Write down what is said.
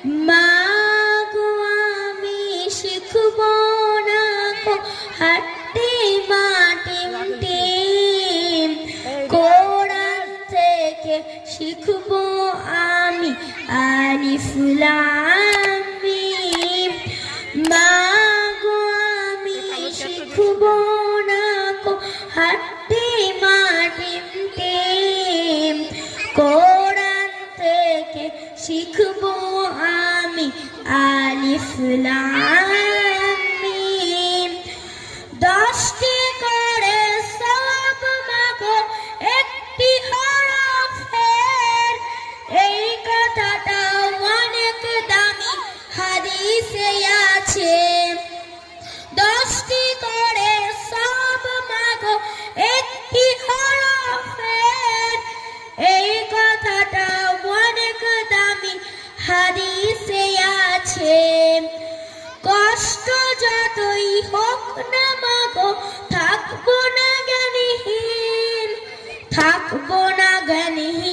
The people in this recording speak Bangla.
মা গো আমি শিখব না গো হাঁটতে মাটিতে, কোরআন থেকে শিখব আমি আলিফ লাম মিম। মা গো আমি শিখব না গো হাঁটতে মাটিতে, কোরআন থেকে শিখব আমি আলিফ লাম মিম। 10টি করে সওয়াব মাগো একটি হরফের, এই কথাটা অনেক দামি হাদিসে আছে। 10টি করে সওয়াব মাগো একটি হরফের, এই কথাটা অনেক দামি হাদিসে আছে। কষ্ট যতই হোক না মাগো থাকবো না জ্ঞানহীন, থাকবো না জ্ঞানহীন।